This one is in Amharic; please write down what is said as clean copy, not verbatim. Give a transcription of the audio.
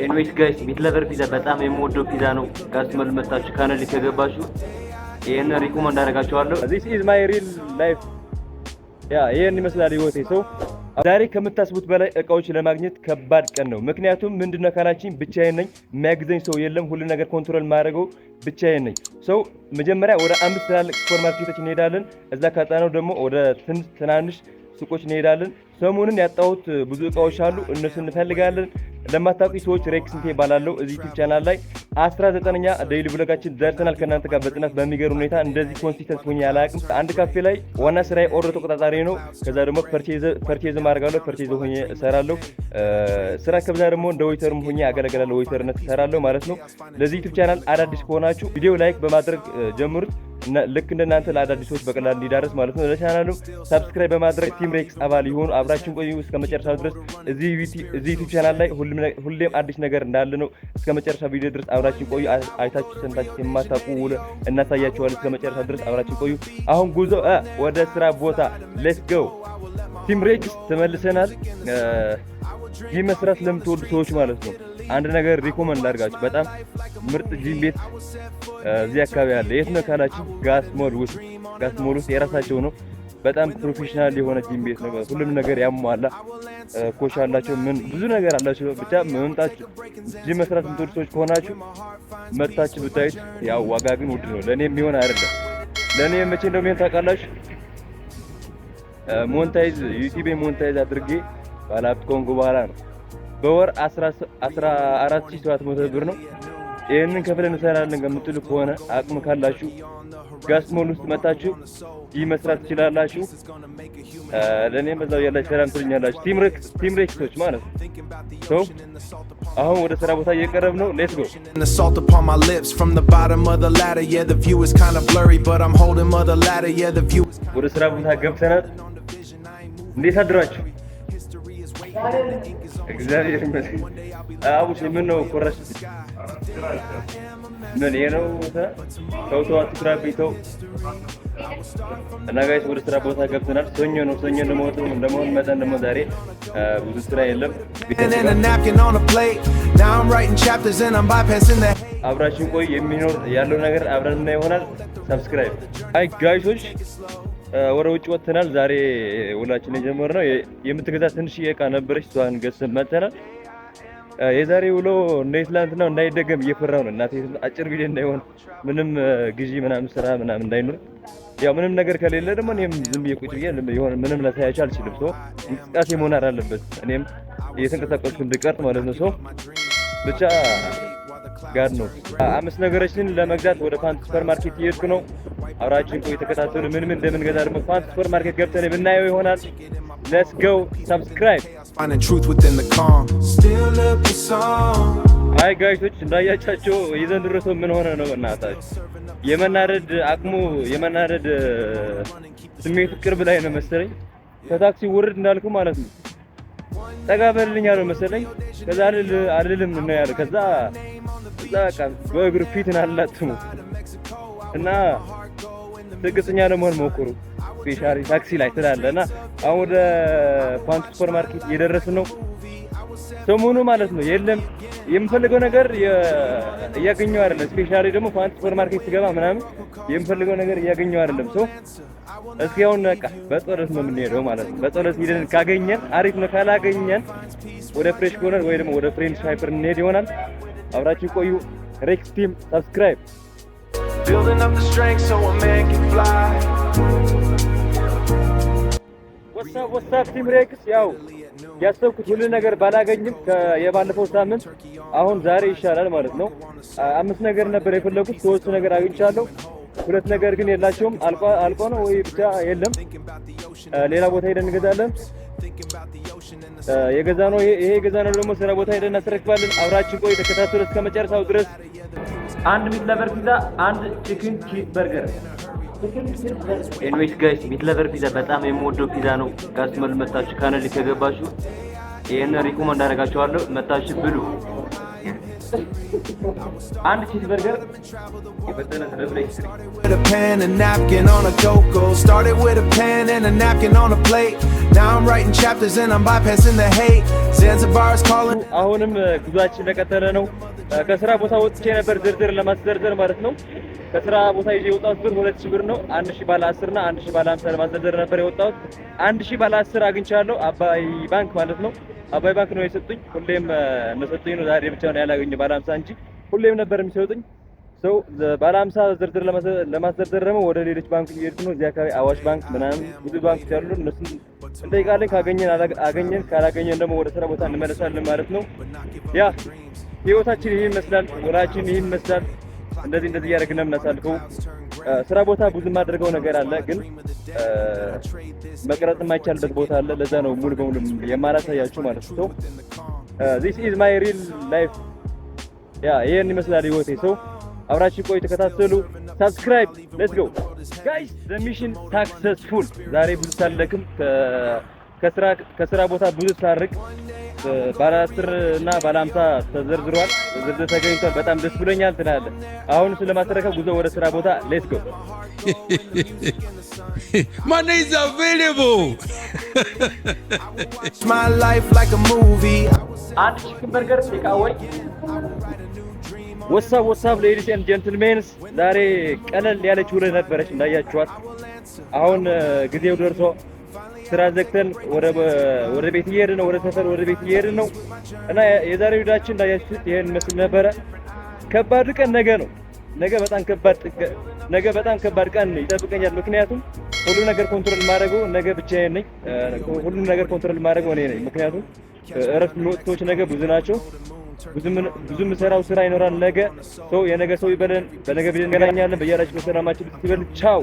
ኤንዌይስ ጋይስ ሚት ለቨር ፒዛ በጣም የምወደው ፒዛ ነው። ካስመል መጣችሁ ካናል ከገባችሁ ይሄን ሪኮመንድ አደርጋችኋለሁ። This is my real life ያ ይሄን ይመስላል ህይወቴ። ሰው ዛሬ ከምታስቡት በላይ እቃዎች ለማግኘት ከባድ ቀን ነው። ምክንያቱም ምንድነው ካላችኝ ብቻዬን ነኝ፣ የሚያግዘኝ ሰው የለም። ሁሉ ነገር ኮንትሮል ማድረገው ብቻዬን ነኝ። ሰው መጀመሪያ ወደ 5 ትላልቅ ሱፐርማርኬቶች እንሄዳለን። እዛ ካጣነው ደግሞ ወደ ትናንሽ ሱቆች እንሄዳለን። ሰሞኑን ያጣሁት ብዙ እቃዎች አሉ፣ እነሱ እንፈልጋለን። ለማታውቁ ሰዎች ሬክስ እንቴ ባላለው እዚህ ዩቲዩብ ቻናል ላይ 19ኛ ዴይሊ ብሎጋችን ደርሰናል። ከናንተ ጋር በጽናት በሚገርም ሁኔታ እንደዚህ ኮንሲስተንስ ሆኜ አላውቅም። አንድ ካፌ ላይ ዋና ስራዬ ኦርደር ተቆጣጣሪ ነው። ከዛ ደግሞ ፐርቼዝ ማድረጋለሁ፣ ፐርቼዝ ሆኜ እሰራለሁ። ስራ ከብዛ ደግሞ እንደ ዌይተርም ሆኜ አገለግላለሁ፣ ዌይተርነት እሰራለሁ ማለት ነው። ለዚህ ዩቲዩብ ቻናል አዳዲስ ከሆናችሁ ቪዲዮ ላይክ በማድረግ ጀምሩት። ልክ እንደናንተ ለአዳዲሶች በቀላሉ እንዲዳረስ ማለት ነው። ለቻናሉ ሰብስክራይብ በማድረግ ቲም ሬክስ አባል ይሁኑ። አብራችን ቆዩ እስከ መጨረሻው ድረስ። እዚህ ዩቲዩብ ቻናል ላይ ሁሌም አዲስ ነገር እንዳለ ነው። እስከ መጨረሻ ቪዲዮ ድረስ አብራችን ቆዩ። አይታችሁ ሰምታችሁ የማታውቁ እናሳያችኋለን። እስከ መጨረሻ ድረስ አብራችን ቆዩ። አሁን ጉዞ ወደ ስራ ቦታ ሌትስ ጎ። ቲም ሬክስ ተመልሰናል። ይህ መስራት ለምትወዱ ሰዎች ማለት ነው አንድ ነገር ሪኮመንድ ላድርጋችሁ። በጣም ምርጥ ጂም ቤት እዚህ አካባቢ አለ። የት ነው ካላችሁ ጋስ ሞል ውስጥ የራሳቸው ነው። በጣም ፕሮፌሽናል የሆነ ጂም ቤት ነው። ሁሉም ነገር ያሟላ ኮች አላቸው፣ ምን ብዙ ነገር አላቸው። ብቻ መምጣችሁ ጂም መስራት የምትወዱ ሰዎች ከሆናችሁ መጥታችሁ ብታዩት። ያው ዋጋ ግን ውድ ነው። ለኔ የሚሆን አይደለም። ለኔ መቼ እንደሚሆን ታውቃላችሁ? ሞኔታይዝ ዩቲዩብ ሞኔታይዝ አድርጌ ባለሀብት ከሆንኩ በኋላ ነው። በወር 14700 ብር ነው። ይሄንን ከፍለን እንሰራለን ከምትሉ ከሆነ አቅም ካላችሁ ጋስ ሞል ውስጥ መጣችሁ ይህ መስራት ትችላላችሁ። ለኔም በዛው ያላችሁ ሰላም ትልኛላችሁ። ቲም ሬክሶች ማለት ነው። አሁን ወደ ስራ ቦታ እየቀረብ ነው። ሌትስ ጎ። ወደ ስራ ቦታ ገብተናል። እንዴት አድራችሁ? እግዚአብሔር ይመስገን። አቡሽ ምን ነው ኮረሽ? ምን ነው ተው አትስራብኝ ተው። እና ጋይስ ወደ ስራ ቦታ ገብተናል። ሰኞ ነው እንደመሆን መጠን ደግሞ ዛሬ ብዙ ስራ የለም። አብራችን ቆይ። የሚኖር ያለው ነገር አብረን እና ይሆናል። ሰብስክራይብ። አይ ጋይሶች ወደ ውጭ ወጥተናል። ዛሬ ውላችን የጀመርነው የምትገዛ ትንሽ እቃ ነበረች፣ እሷን ገዝተን መጥተናል። የዛሬ ውሎ እንደ ትላንትናው እንዳይደገም እየፈራሁ ነው። እናቴ አጭር ቪዲዮ እንዳይሆን ምንም ግዢ ምናምን ስራ ምናምን እንዳይኖር፣ ያው ምንም ነገር ከሌለ ደግሞ እኔም ዝም ብዬ ቁጭ ብዬ የሆነ ምንም ላሳያችሁ አልችልም። እንቅስቃሴ መሆን አለበት። እኔም እየተንቀሳቀስኩ እንድቀርጥ ማለት ነው። ብቻ ጋር ነው። 5 ነገሮችን ለመግዛት ወደ ፓንት ሱፐር ማርኬት እየሄድኩ ነው። አብራችን ቆይ ተከታተሉ። ምን እንደምንገዛ ደግሞ ፓንት ሱፐር ማርኬት ገብተን ብናየው ይሆናል። ሌትስ ጎ። ሰብስክራይብ። አይ ጋይሶች እንዳያቻቸው የዘንድሮ ሰው ምን ሆነ ነው እናታችሁ? የመናደድ ስሜቱ ቅርብ ላይ ነው መሰለኝ። ከታክሲ ውርድ እንዳልኩ ማለት ነው ጠጋ በልልኝ ያለው መሰለኝ። ከዛ አልልም ነው ያለው። ከዛ በቃ በእግር ፊትን አላጥሙ እና ትዕግስተኛ ለመሆን ሞክሩ። ስፔሻሊ ታክሲ ላይ ትላለና አሁን ወደ ፓንት ሱፐር ማርኬት እየደረስን ነው። ሰሞኑ ማለት ነው የለም የምፈልገው ነገር እያገኘው አይደለም። ስፔሻሊ ደግሞ ፓንት ሱፐር ማርኬት ሲገባ ምናምን የምፈልገው ነገር እያገኘው አይደለም። እስኪ አሁን በቃ በጸሎት ነው የምንሄደው ማለት ነው። በጸሎት ሄደን ካገኘን አሪፍ ነው፣ ካላገኘን ወደ ፍሬሽ ኮርነር ወይ ደግሞ ወደ ፍሬንች ሃይፐር እንሄድ ይሆናል። አብራችሁ ቆዩ። ሬክስ ቲም ሰብስክራይብ። Building up the strength so a man can fly. What's up ቲም ሬክስ። ያው ያሰብኩት ሁሉ ነገር ባላገኝም የባለፈው ሳምንት አሁን ዛሬ ይሻላል ማለት ነው። 5 ነገር ነበር የፈለኩት፣ 3 ነገር አግኝቻለሁ። 2 ነገር ግን የላቸውም። አልቆ ነው ወይ ብቻ የለም። ሌላ ቦታ ሄደን እንገዛለን። የገዛነው ደግሞ ስራ ቦታ ሄደን እናስረክባለን። አብራችን ቆይ ተከታተሉ እስከ መጨረሻው ድረስ። አንድ ሚት ለቨር ፒዛ፣ አንድ ቺክን ቺዝ በርገር። ኤንዌይስ ጋይስ ሚት ለቨር ፒዛ በጣም የምወደው ፒዛ ነው። ካስመል መጣችሁ ካናል ከገባችሁ ይሄን ሪኮመንድ አደርጋችኋለሁ። መጣችሁ ብሉ። አንድ ቺዝ በርገር የፈጠነ ስለብሬክ with a pen and napkin on a cocoa. Started with a pen and a napkin on a plate. Now I'm writing chapters and I'm bypassing the hate. Zanzibar is calling. አሁንም ጉዟችን እንደቀጠለ ነው። ከስራ ቦታ ወጥቼ ነበር ዝርዝር ለማስዘርዘር ማለት ነው። ከስራ ቦታ ይዤ የወጣሁት ብር 2000 ብር ነው። 1000 ባለ 10 እና 1000 ባለ 50 ለማስዘርዘር ነበር የወጣሁት። 1000 ባለ 10 አግኝቻለሁ። አባይ ባንክ ማለት ነው። አባይ ባንክ ነው የሰጡኝ። ሁሌም እነሰጡኝ ነው። ዛሬ ብቻ ነው ያላገኘ ባለ 50 እንጂ ሁሌም ነበር የሚሰጡኝ። ሰው ባለ 50 ዝርዝር ለማስዘርዘር ደግሞ ወደ ሌሎች ባንክ እየሄድኩ ነው። እዚህ አካባቢ አዋሽ ባንክ ምናምን ብዙ ባንክ ያሉ እነሱን እንጠይቃለን። ካገኘን ካላገኘን ደግሞ ወደ ስራ ቦታ እንመለሳለን ማለት ነው። ያ ህይወታችን ይሄን ይመስላል። ወራችን ይሄን ይመስላል። እንደዚህ እያደረግን ነው የምናሳልፈው። ስራ ቦታ ብዙ የማደርገው ነገር አለ፣ ግን መቅረጽ የማይቻልበት ቦታ አለ። ለዛ ነው ሙሉ በሙሉ የማላሳያችሁ ማለት ነው። this is my real life ያ ይሄን ይመስላል ህይወቴ። ሰው አብራችሁ ቆይ ተከታተሉ። ሰብስክራይብ ሌትስ ጎ ጋይስ ዘ ሚሽን ሳክሰስፉል። ዛሬ ብዙ ሳልደክም ከስራ ቦታ ብዙ ሳርቅ ባለ 10 እና ባለ 50 ተዘርዝሯል። ዝርዝር ተገኝቷል። በጣም ደስ ብሎኛል ትላለህ። አሁን ስለማተረከብ ጉዞ ወደ ስራ ቦታ ሌትስ ጎ Money is available. My life like a movie. አንድ ቺክን በርገር ቴካዌይ። ወሳብ ሌዲስ ኤንድ ጀንትልሜንስ፣ ዛሬ ቀለል ያለች ውሎ ነበረች እንዳያችኋት። አሁን ጊዜው ደርሶ ስራ ዘግተን ወደ ቤት እየሄድን ነው። ወደ ሰፈር ወደ ቤት እየሄድን ነው እና የዛሬው ቪዲዮአችን እንዳያችሁት ይሄን መስል ነበረ። ከባድ ቀን ነገ ነው። ነገ በጣም ከባድ ቀን ይጠብቀኛል። ምክንያቱም ሁሉ ነገር ኮንትሮል ማድረገው ነገ ብቻዬን ነኝ። ሁሉ ነገር ኮንትሮል ማድረገው እኔ ነኝ። ምክንያቱም እረፍት ወቅቶች ነገ ብዙ ናቸው። ብዙ የምሰራው ስራ ይኖራል ነገ። የነገ ሰው ይበለን። በነገ ቪዲዮ እንገናኛለን። በያላችሁ ሰላማችሁ ይበል። ቻው